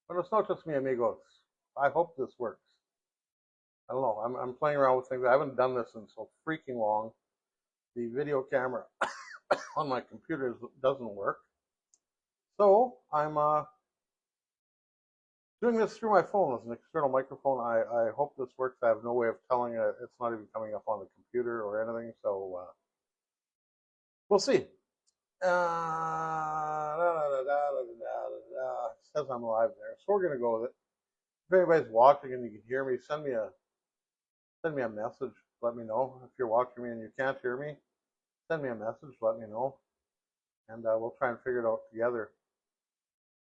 Buenos noches, mi amigos. I hope this works. I don't know. I'm playing around with things. I haven't done this in so freaking long. The video camera on my computer doesn't work. So I'm doing this through my phone as an external microphone. I hope this works. I have no way of telling it. It's not even coming up on the computer or anything. So we'll see. It says I'm live there. So we're going to go with it. If anybody's watching and you can hear me, send me a message. Let me know. If you're watching me and you can't hear me, send me a message. Let me know, and we'll try and figure it out together.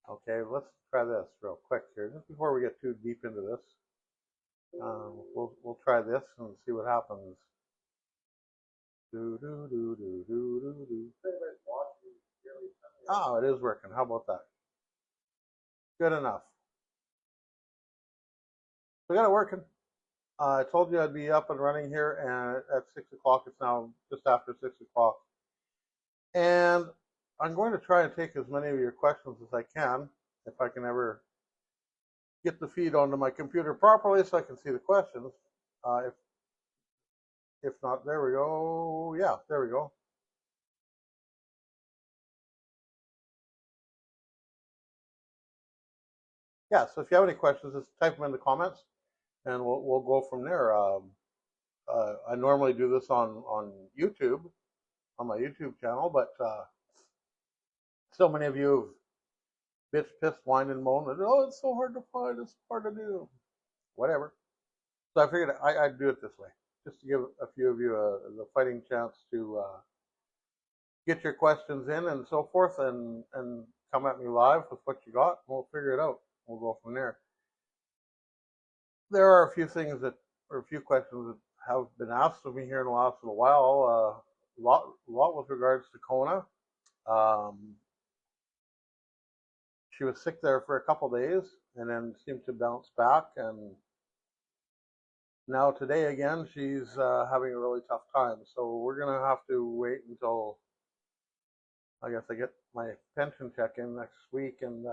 Okay, let's try this real quick here, just before we get too deep into this. We'll try this and see what happens. Do do do do do do do. Oh, it is working. How about that? Good enough. We got it working. I told you I'd be up and running here, and at 6 o'clock. It's now just after 6 o'clock. And I'm going to try and take as many of your questions as I can, if I can ever get the feed onto my computer properly so I can see the questions. If not, there we go. Yeah, there we go. Yeah, so if you have any questions, just type them in the comments, and we'll go from there. I normally do this on YouTube, on my YouTube channel, but so many of you have bitch, pissed, whined, and moaned that, oh, it's so hard to find, it's hard to do, whatever. So I figured I'd do it this way, just to give a few of you the fighting chance to get your questions in and so forth, and come at me live with what you got, and we'll figure it out. We'll go from there. There are a few things that, or a few questions that have been asked of me here in the last little while. A lot with regards to Kona. Um, she was sick there for a couple of days, and then seemed to bounce back, and now today again she's having a really tough time. So we're gonna have to wait until I guess I get my pension check in next week and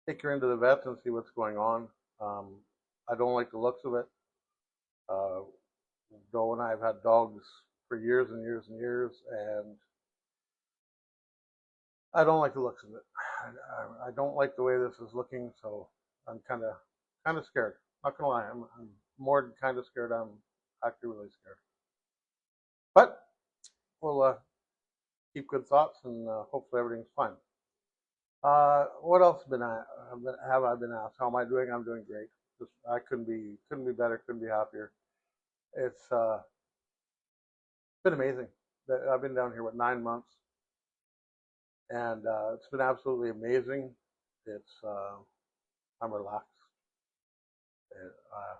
take her into the vet and see what's going on. Um, I don't like the looks of it. Uh, Joe and I have had dogs for years and years and years, and I don't like the looks of it. I don't like the way this is looking, so I'm kind of scared. Not gonna lie, I'm more than kind of scared. I'm actually really scared. But we'll keep good thoughts, and hopefully everything's fine. What else have I been asked? How am I doing? I'm doing great. I couldn't be better. Couldn't be happier. It's been amazing. I've been down here with 9 months, and it's been absolutely amazing. It's I'm relaxed. Uh,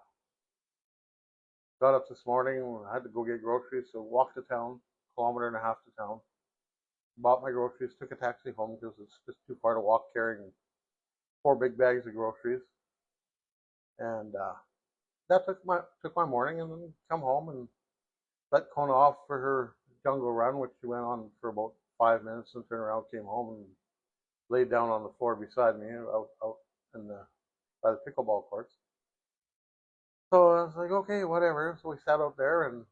got up this morning. I had to go get groceries, so walked to town, kilometer and a half to town. Bought my groceries, took a taxi home because it's just too far to walk carrying 4 big bags of groceries, and that took my morning, and then come home and let Kona off for her jungle run, which she went on for about 5 minutes, and turned around, came home, and laid down on the floor beside me out in the by the pickleball courts. So I was like, okay, whatever. So we sat out there and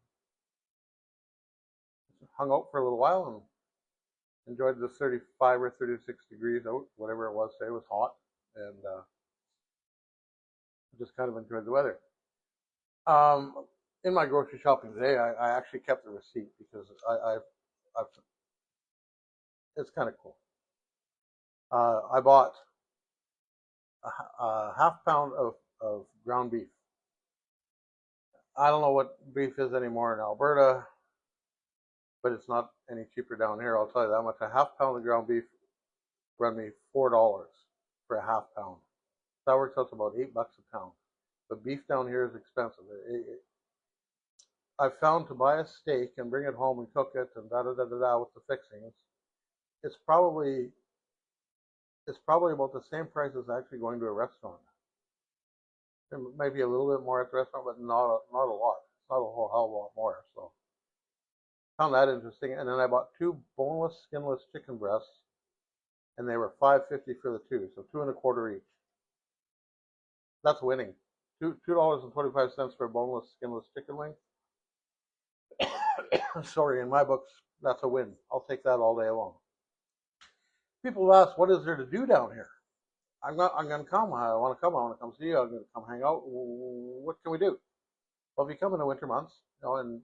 hung out for a little while and enjoyed the 35 or 36 degrees out, whatever it was today. It was hot, and just kind of enjoyed the weather. Um, in my grocery shopping today, I actually kept the receipt because I've it's kind of cool. I bought a half pound of ground beef. I don't know what beef is anymore in Alberta, but it's not any cheaper down here. I'll tell you that much. A half pound of ground beef run me $4 for a half pound. That works out to about $8 a pound. But beef down here is expensive. I've found to buy a steak and bring it home and cook it and da da da da da with the fixings. It's probably it's probably about the same price as actually going to a restaurant. Maybe a little bit more at the restaurant, but not a lot. Not a whole hell of a lot more. So found that interesting. And then I bought 2 boneless, skinless chicken breasts and they were $5.50 for the two, so 2.25 each. That's winning. $2.25 for a boneless, skinless chicken wing. Sorry, in my books, that's a win. I'll take that all day long. People ask, what is there to do down here? I'm going to come. I want to come. I want to come see you. I'm going to come hang out. What can we do? Well, if you come in the winter months, in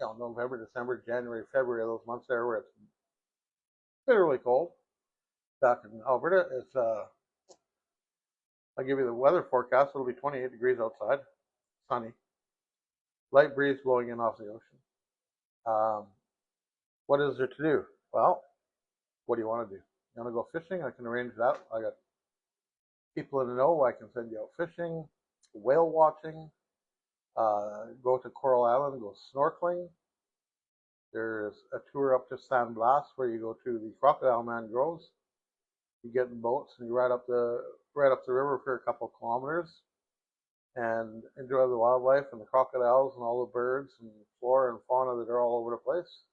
November, December, January, February, those months there where it's bitterly cold. Back in Alberta, I'll give you the weather forecast. It'll be 28 degrees outside, sunny, light breeze blowing in off the ocean. What is there to do? Well, what do you want to do? You want to go fishing? I can arrange that. I got people in the know. I can send you out fishing, whale watching, go to Coral Island, go snorkeling. There's a tour up to San Blas where you go to the crocodile mangroves. You get in boats and you ride up the river for a couple of kilometers and enjoy the wildlife and the crocodiles and all the birds and flora and fauna that are all over the place.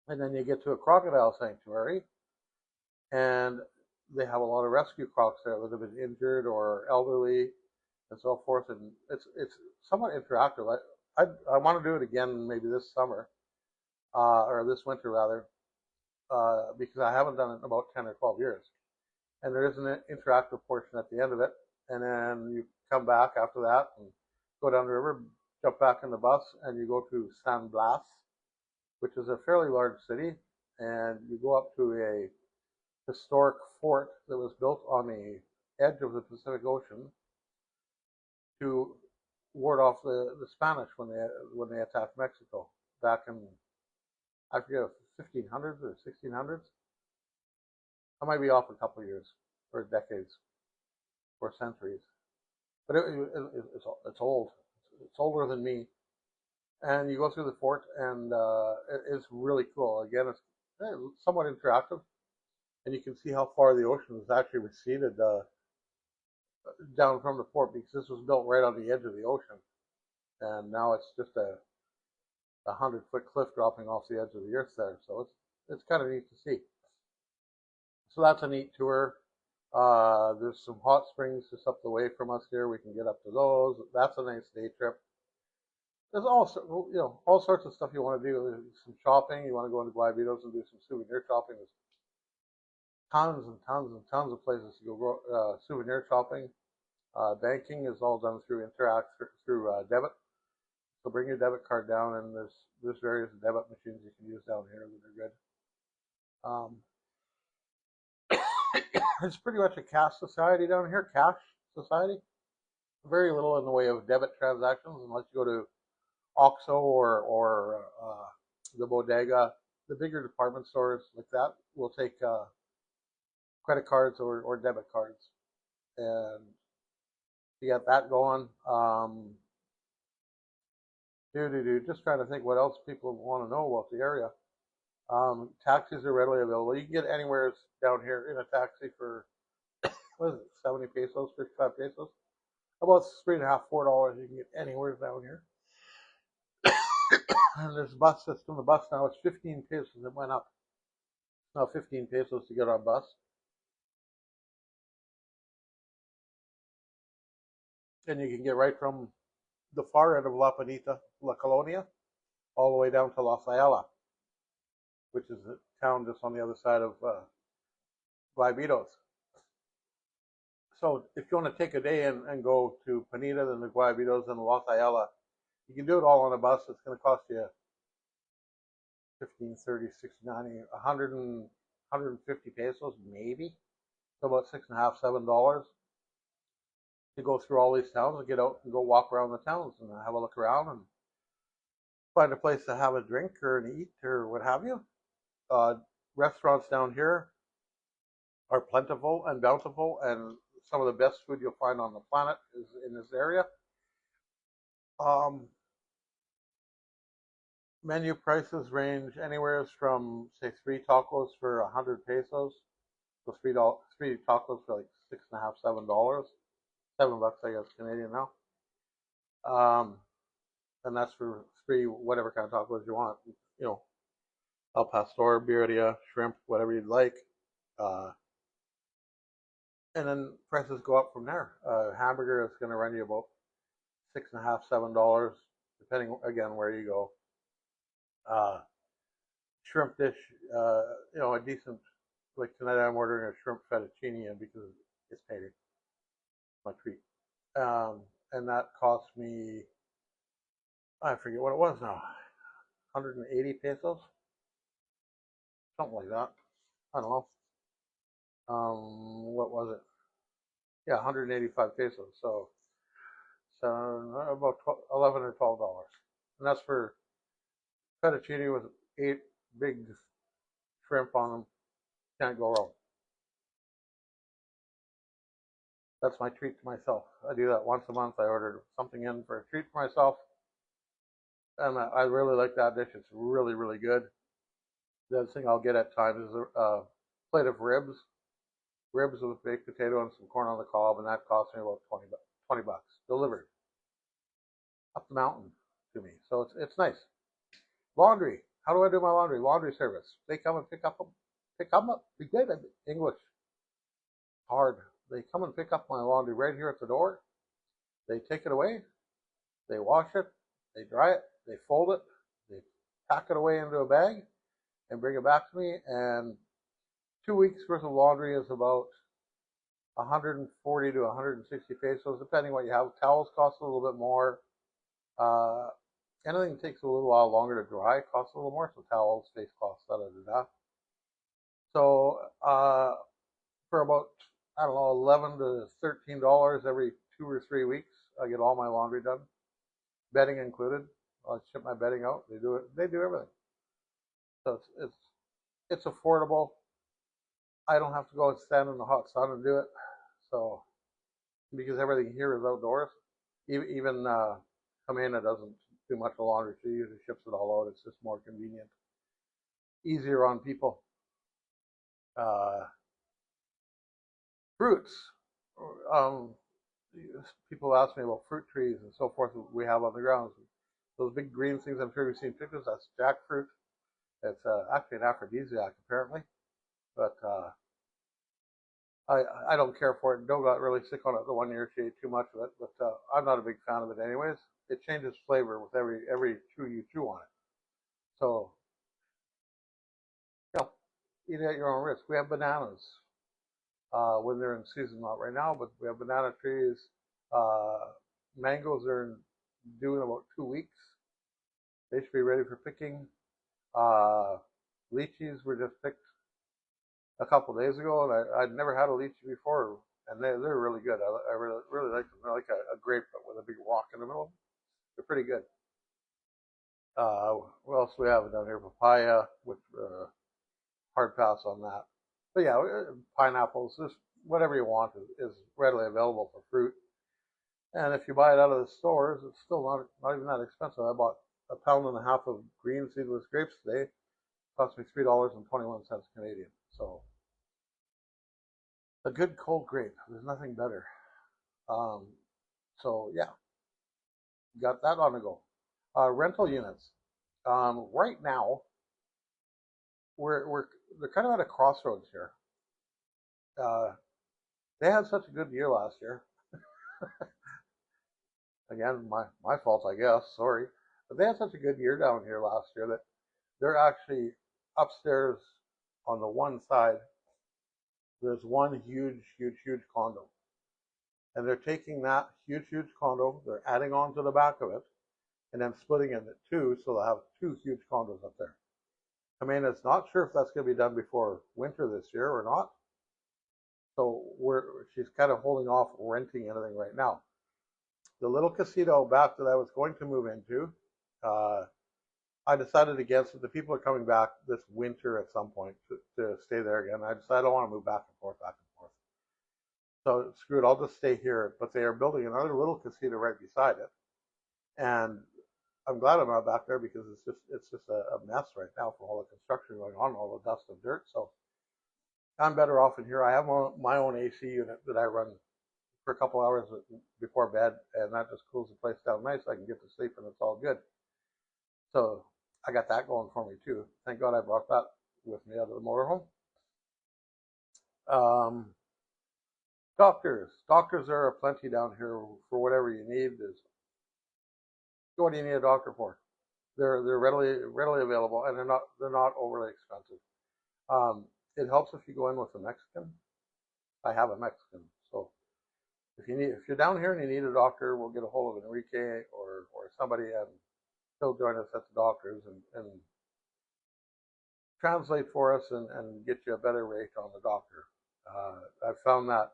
And then you get to a crocodile sanctuary, and they have a lot of rescue crocs there that have been injured or elderly and so forth. And it's somewhat interactive. I want to do it again maybe this summer, or this winter rather, because I haven't done it in about 10 or 12 years. And there is an interactive portion at the end of it. And then you come back after that and go down the river, jump back in the bus, and you go to San Blas, which is a fairly large city. And you go up to a historic fort that was built on the edge of the Pacific Ocean to ward off the Spanish when they attacked Mexico back in, I forget, 1500s or 1600s. I might be off a couple of years or decades or centuries, but it's old. It's older than me. And you go through the fort, and it's really cool. Again, it's somewhat interactive, and you can see how far the ocean has actually receded down from the fort, because this was built right on the edge of the ocean, and now it's just a 100-foot cliff dropping off the edge of the earth there. So it's kind of neat to see. So that's a neat tour. There's some hot springs just up the way from us here. We can get up to those. That's a nice day trip. There's all sorts of stuff you want to do. There's some shopping. You want to go into Guayabitos and do some souvenir shopping. There's tons and tons and tons of places to go souvenir shopping. Banking is all done through debit. So bring your debit card down, and there's various debit machines you can use down here that are good. It's pretty much a cash society down here, cash society. Very little in the way of debit transactions unless you go to OXXO or the Bodega. The bigger department stores like that will take credit cards or debit cards, and you get that going. Just trying to think what else people want to know about the area. Taxis are readily available. You can get anywhere down here in a taxi for, what is it, 70 pesos, 55 pesos? About $3.50, $4 you can get anywhere down here. And there's a bus system. The bus now is 15 pesos. It went up. Now 15 pesos to get on a bus. And you can get right from the far end of La Penita, La Colonia, all the way down to Los Ayala, which is a town just on the other side of Guayabitos. So if you want to take a day and go to Penita, then the Guayabitos, and Los Ayala, you can do it all on a bus. It's going to cost you 15, 30, 60, 90, 100 and 150 pesos, maybe. So about $6.50, $7 to go through all these towns and get out and go walk around the towns and have a look around and find a place to have a drink or an eat or what have you. Restaurants down here are plentiful and bountiful, and some of the best food you'll find on the planet is in this area. Menu prices range anywhere from, say, 3 tacos for 100 pesos. So three tacos for like $6.50, $7. $7, I guess, Canadian now. And that's for 3 whatever kind of tacos you want. You know, al pastor, birria, shrimp, whatever you'd like. Uh, and then prices go up from there. Hamburger is going to run you about $6.50, $7, depending again where you go. Uh, Shrimp dish, a decent. Like tonight, I'm ordering a shrimp fettuccine in because it's payday, my treat. And that cost me, I forget what it was now, 180 pesos, something like that. I don't know. What was it? Yeah, 185 pesos. So about 11 or $12, and that's for fettuccine with 8 big shrimp on them. Can't go wrong. That's my treat to myself. I do that once a month. I ordered something in for a treat for myself, and I really like that dish. It's really, really good. The other thing I'll get at times is a plate of ribs with baked potato and some corn on the cob, and that cost me about 20 bucks delivered up the mountain to me. So it's nice. Laundry. How do I do my laundry? Laundry service. They come and pick up. Be good at English. Hard. They come and pick up my laundry right here at the door. They take it away. They wash it. They dry it. They fold it. They pack it away into a bag and bring it back to me. And 2 weeks worth of laundry is about 140 to 160 pesos, depending what you have. Towels cost a little bit more. Uh, Anything that takes a little while longer to dry costs a little more. So towels, face cloths, da da da da. So for about, I don't know, $11 to $13 every 2 or 3 weeks, I get all my laundry done, bedding included. I ship my bedding out. They do it. They do everything. So it's affordable. I don't have to go and stand in the hot sun and do it. So because everything here is outdoors, even Kamena doesn't do much of laundry. She usually ships it all out. It's just more convenient, easier on people. Uh, Fruits. Um, People ask me about fruit trees and so forth we have on the grounds. Those big green things, I'm sure you've seen pictures. That's jackfruit. It's actually an aphrodisiac apparently, but I don't care for it. Doe got really sick on it the one year. She ate too much of it, but I'm not a big fan of it anyways. It changes flavor with every chew you chew on it. So you know, eat it at your own risk. We have bananas when they're in season, not right now, but we have banana trees. Uh, Mangoes are due in about 2 weeks. They should be ready for picking. Uh, Lychees were just picked a couple days ago, and I'd never had a lychee before, and they're really good. I really like them. They're like a grape, but with a big rock in the middle. They're pretty good. What else do we have down here? Papaya, with hard pass on that. But yeah, pineapples, just whatever you want is readily available for fruit. And if you buy it out of the stores, it's still not even that expensive. I bought a pound and a half of green seedless grapes today. It cost me $3.21 Canadian. So a good cold grape. There's nothing better. Um, so yeah, got that on the go. Rental units. Right now, we're they're kind of at a crossroads here. Uh, they had such a good year last year. Again, my fault, I guess. Sorry, but they had such a good year down here last year that they're actually upstairs on the one side. There's one huge condo, and they're taking that huge condo. They're adding on to the back of it, and then splitting it into two, so they'll have two huge condos up there. I mean, it's not sure if that's going to be done before winter this year or not. So she's kind of holding off renting anything right now. The little casino back that I was going to move into, uh, I decided against it. The people are coming back this winter at some point to stay there again. I decided I don't want to move back and forth, back and forth. So screw it, I'll just stay here. But they are building another little casino right beside it, and I'm glad I'm not back there because it's just a mess right now for all the construction going on, all the dust and dirt. So I'm better off in here. I have my own AC unit that I run for a couple hours before bed, and that just cools the place down nice. I can get to sleep, and it's all good. So I got that going for me too. Thank God I brought that with me out of the motorhome. Doctors are aplenty down here for whatever you need. What do you need a doctor for? They're readily available, and they're not overly expensive. Um, it helps if you go in with a Mexican. I have a Mexican, so if you're down here and you need a doctor, we'll get a hold of Enrique or somebody, and he'll join us at the doctors and translate for us and get you a better rate on the doctor. I've found that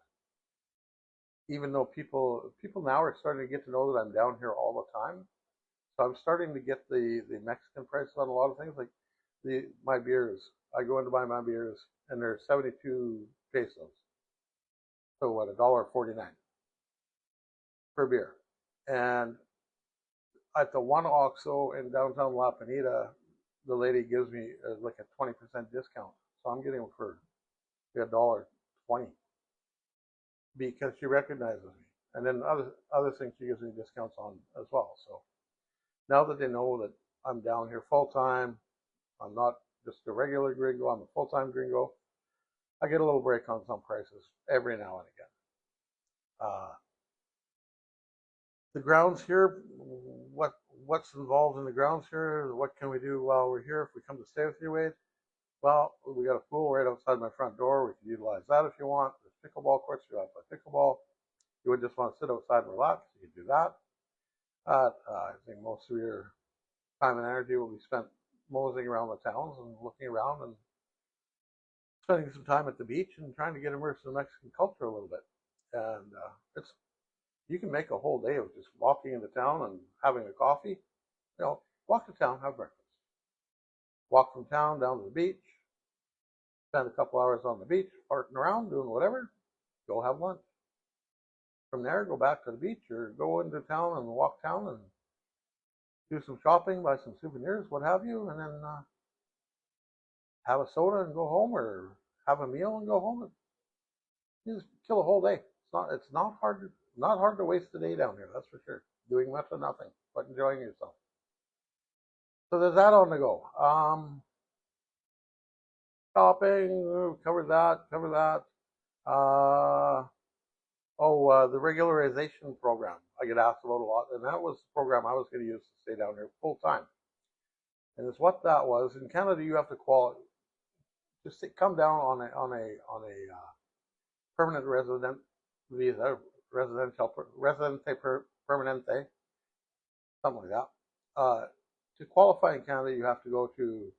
even though people now are starting to get to know that I'm down here all the time, so I'm starting to get the Mexican prices on a lot of things, like my beers. I go in to buy my beers, and they're 72 pesos. So what, $1.49 per beer. And at the one OXXO in downtown La Pinita, the lady gives me like a 20% discount. So I'm getting them for $1.20 because she recognizes me. And then other things she gives me discounts on as well. So now that they know that I'm down here full time, I'm not just a regular gringo, I'm a full time gringo, I get a little break on some prices every now and again. The grounds here, what's involved in the grounds here? What can we do while we're here? If we come to stay with you, Wade, well, we got a pool right outside my front door. We can utilize that if you want. There's pickleball courts. You want to play pickleball. You would just want to sit outside and relax. You can do that. I think most of your time and energy will be spent moseying around the towns and looking around and spending some time at the beach and trying to get immersed in Mexican culture a little bit. And it's you can make a whole day of just walking into town and having a coffee. Walk to town, have breakfast. Walk from town down to the beach, spend a couple hours on the beach, farting around, doing whatever, go have lunch. From there, go back to the beach or go into town and walk town and do some shopping, buy some souvenirs, what have you, and then have a soda and go home or have a meal and go home. You just kill a whole day. It's not hard to waste a day down here, that's for sure. Doing much of nothing, but enjoying yourself. So there's that on the go. Shopping, cover that. The regularization program I get asked about a lot, and that was the program I was going to use to stay down here full time. And it's what that was. In Canada, you have to just come down on a permanent resident visa, residente permanente, something like that. To qualify in Canada, you have to go to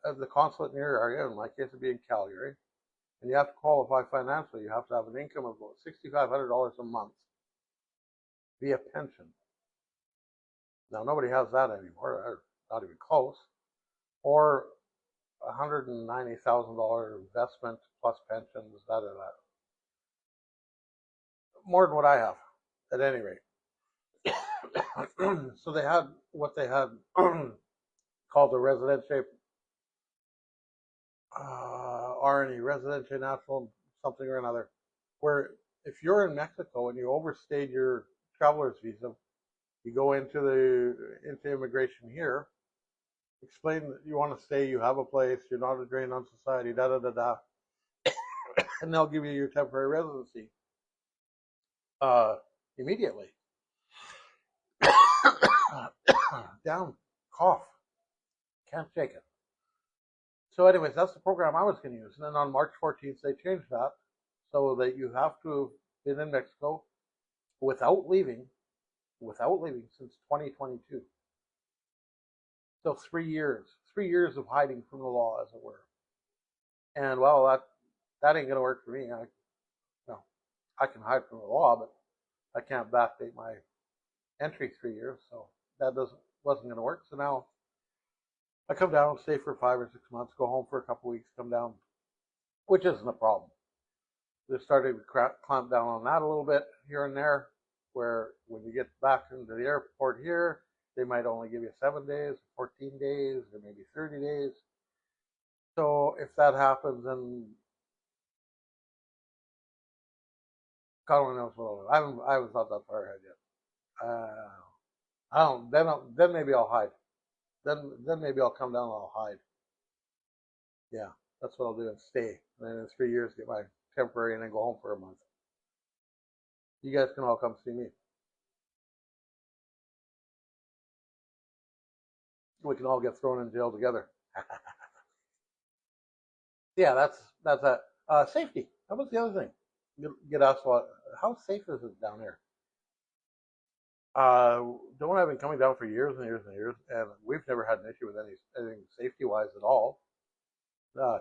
the consulate in your area. In my case, it'd be in Calgary, and you have to qualify financially. You have to have an income of about $6,500 a month via pension. Now nobody has that anymore, not even close. Or $190,000 investment plus pensions, more than what I have, at any rate. So they had what they had called the Residente RNE, Residente National something or another, where if you're in Mexico and you overstayed your traveler's visa, you go into immigration here, explain that you want to stay, you have a place, you're not a drain on society, and they'll give you your temporary residency immediately. Down, cough, can't shake it. So anyways, that's the program I was going to use. And then on March 14th, they changed that so that you have to have been in Mexico without leaving since 2022. So 3 years of hiding from the law, as it were. And well, that ain't gonna work for me. I can hide from the law, but I can't backdate my entry 3 years, so that wasn't gonna work. So now I come down, stay for 5 or 6 months, go home for a couple weeks, come down, which isn't a problem. They started to clamp down on that a little bit here and there, where when you get back into the airport here, they might only give you 7 days, 14 days, or maybe 30 days. So if that happens, then God only knows what I'll do. I haven't thought that far ahead yet. I don't. Then maybe I'll hide. Then maybe I'll come down and I'll hide. Yeah. That's what I'll do and stay. And then in 3 years, get my temporary and then go home for a month. You guys can all come see me. We can all get thrown in jail together. Yeah, that's a safety. That was the other thing. Get asked what? How safe is it down here? Don't have been coming down for years and years and years, and we've never had an issue with anything safety wise at all.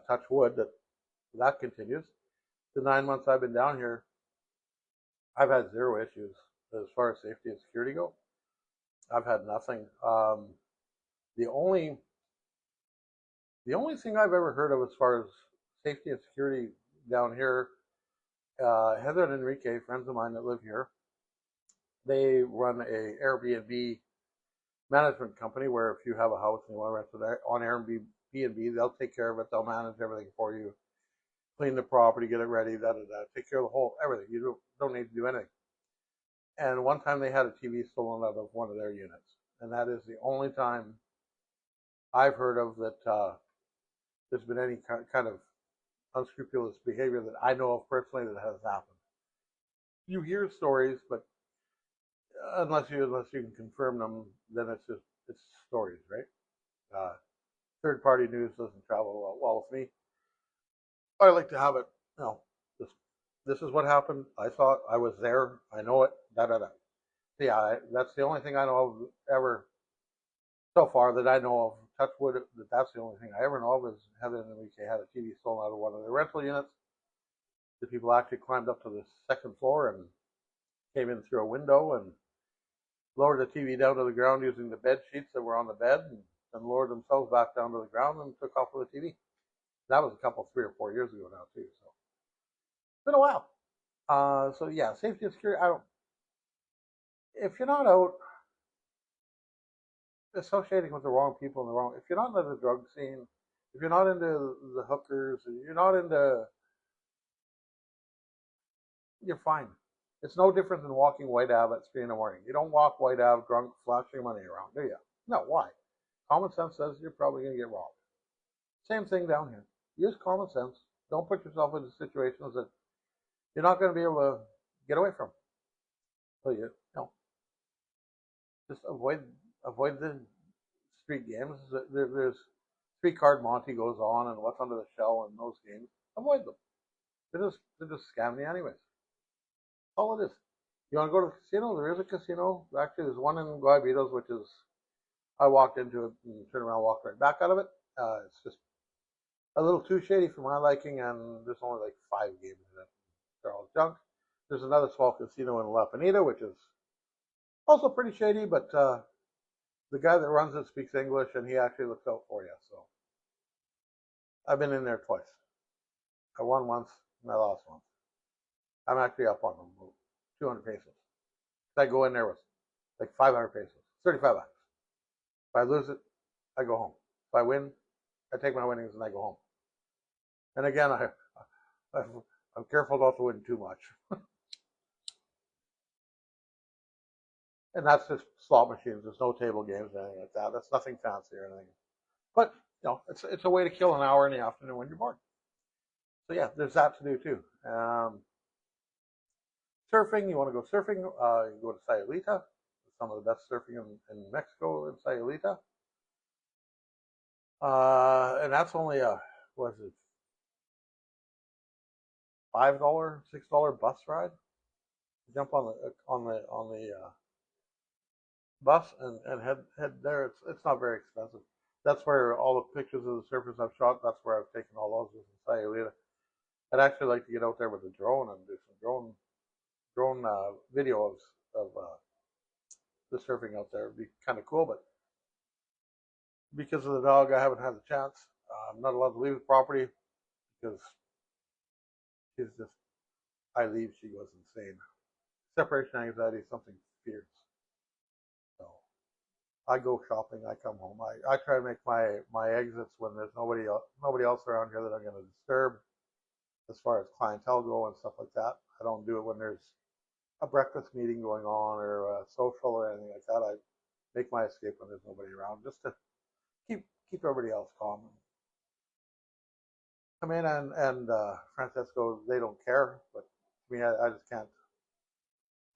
Touch wood that continues. The 9 months I've been down here, I've had zero issues as far as safety and security go. I've had nothing. The only the only thing I've ever heard of as far as safety and security down here, Heather and Enrique, friends of mine that live here, they run a Airbnb management company where if you have a house and you want to rent it on Airbnb, they'll take care of it. They'll manage everything for you, clean the property, get it ready, take care of the whole everything. You don't need to do anything. And one time they had a TV stolen out of one of their units, and that is the only time I've heard of that there's been any kind of unscrupulous behavior that I know of personally that has happened. You hear stories, but unless you can confirm them, then it's stories, right? Uh, Third party news doesn't travel well with me. I like to have it. You know, this this is what happened. I saw it. I was there. I know it. Da da da. Yeah, that's the only thing I know of ever so far that I know of. Touch wood. That's the only thing I ever know of is Heather and Enrique had a TV stolen out of one of their rental units. The people actually climbed up to the second floor and came in through a window and lowered the TV down to the ground using the bed sheets that were on the bed, and lowered themselves back down to the ground and took off with the TV. That was a couple, 3 or 4 years ago now too. So it's been a while. So yeah, safety and security. I don't. If you're not out associating with the wrong people in the wrong, if you're not into the drug scene, if you're not into the hookers, if you're not into, you're fine. It's no different than walking White Ave at 3 in the morning. You don't walk White Ave drunk, flashing money around, do you? No, why? Common sense says you're probably going to get robbed. Same thing down here. Use common sense. Don't put yourself into situations that you're not going to be able to get away from. So you know, just avoid the street games. There's 3 card Monte goes on, and what's under the shell, and those games. Avoid them. They're just scamming you anyways. All it is. You want to go to the casino? There is a casino. Actually, there's one in Guayabitos, which is I walked into it and turned around, and walked right back out of it. It's just a little too shady for my liking, and there's only like 5 games in it. They're all junk. There's another small casino in La Pinita, which is also pretty shady, but the guy that runs it speaks English, and he actually looks out for you. So I've been in there twice. I won once, and I lost once. I'm actually up on them, 200 pesos. I go in there with like 500 pesos, 35 bucks. If I lose it, I go home. If I win, I take my winnings and I go home. And again, I'm careful not to win too much. And that's just slot machines. There's no table games or anything like that. That's nothing fancy or anything. But it's a way to kill an hour in the afternoon when you're bored. So yeah, there's that to do too. Surfing. You want to go surfing? You go to Sayulita. Some of the best surfing in Mexico in Sayulita. And that's only a what is it, $5, $6 bus ride. Jump on the bus and head there. It's not very expensive. That's where all the pictures of the surfers I've shot. That's where I've taken all those in Sayulita. I'd actually like to get out there with a drone and do some drone video of the surfing out there. It'd be kind of cool, but because of the dog, I haven't had the chance. I'm not allowed to leave the property because she's just. I leave, she goes insane. Separation anxiety is something fierce. So I go shopping, I come home. I try to make my exits when there's nobody else around here that I'm going to disturb as far as clientele go and stuff like that. I don't do it when there's a breakfast meeting going on or a social or anything like that. I make my escape when there's nobody around just to keep everybody else calm. come in and Francesco, they don't care. But to me, I just can't.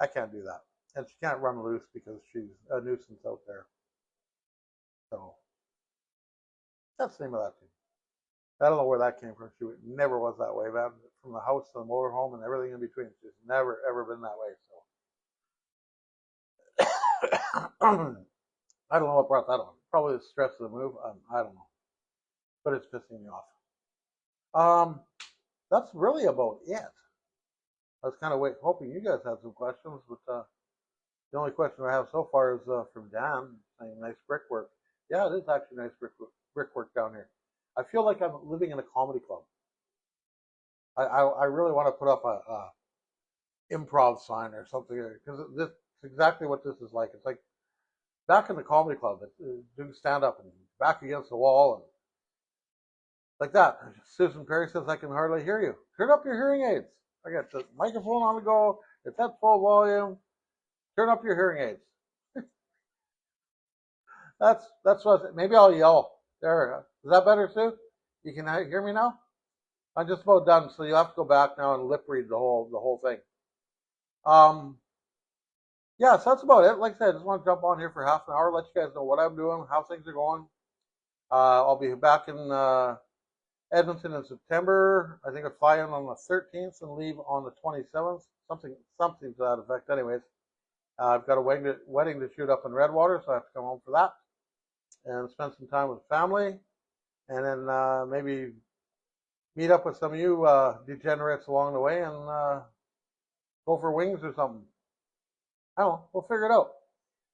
I can't do that, and she can't run loose because she's a nuisance out there. So that's the name of that tune. I don't know where that came from. She never was that way, man. From the house to the motorhome and everything in between, she's never ever been that way. So I don't know what brought that on. Probably the stress of the move. I don't know, but it's pissing me off. That's really about it. I was kind of hoping you guys had some questions, but the only question I have so far is from Dan saying nice brickwork. Yeah, it is actually nice brickwork down here. I feel like I'm living in a comedy club. I really want to put up a improv sign or something because this is exactly what this is like. It's like back in the comedy club, doing stand up and back against the wall and like that. Susan Perry says I can hardly hear you. Turn up your hearing aids. I got the microphone on the go. It's at full volume. Turn up your hearing aids. That's what. Maybe I'll yell. There. Is that better, Sue? You can hear me now? I'm just about done, so you have to go back now and lip read the whole thing. Yeah, so that's about it. Like I said, I just want to jump on here for half an hour, let you guys know what I'm doing, how things are going. I'll be back in Edmonton in September. I think I fly in on the 13th and leave on the 27th. Something to that effect. Anyways, I've got a wedding to shoot up in Redwater, so I have to come home for that and spend some time with family, and then maybe meet up with some of you degenerates along the way and go for wings or something. I don't know. We'll figure it out.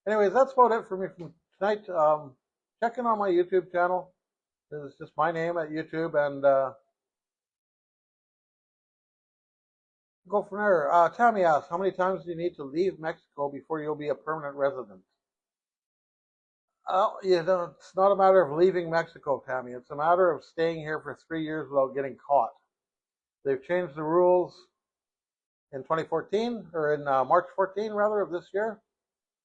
Anyways, that's about it for me from tonight. Check in on my YouTube channel. This is just my name at YouTube, and go from there. Tammy asks, how many times do you need to leave Mexico before you'll be a permanent resident? It's not a matter of leaving Mexico, Tammy. It's a matter of staying here for 3 years without getting caught. They've changed the rules in 2014, or in March 14, rather, of this year.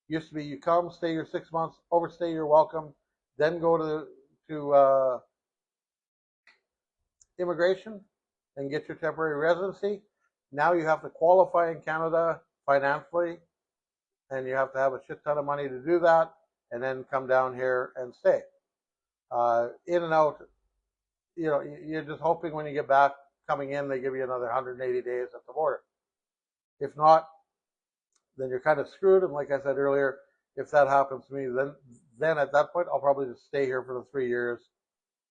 Used to be you come, stay your 6 months, overstay, you're welcome, then go to immigration and get your temporary residency. Now you have to qualify in Canada financially, and you have to have a shit ton of money to do that, and then come down here and stay. In and out, you're just hoping when you get back, coming in, they give you another 180 days at the border. If not, then you're kind of screwed. And like I said earlier, if that happens to me, then at that point, I'll probably just stay here for the 3 years,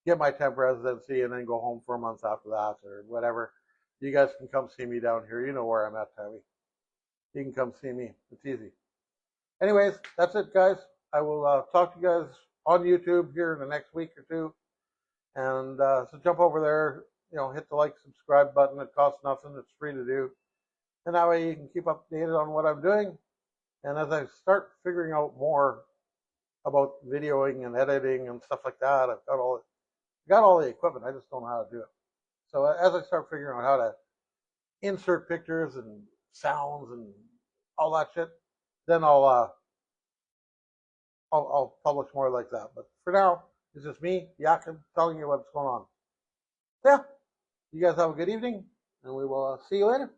get my temp residency, and then go home for a month after that or whatever. You guys can come see me down here. You know where I'm at, Tammy. You can come see me. It's easy. Anyways, that's it, guys. I will talk to you guys on YouTube here in the next week or two. And so jump over there, hit the like, subscribe button. It costs nothing. It's free to do. And that way you can keep updated on what I'm doing. And as I start figuring out more about videoing and editing and stuff like that, I've got all the equipment. I just don't know how to do it. So as I start figuring out how to insert pictures and sounds and all that shit, then I'll publish more like that. But for now, it's just me yakking, telling you what's going on. Yeah, you guys have a good evening, and we will see you later.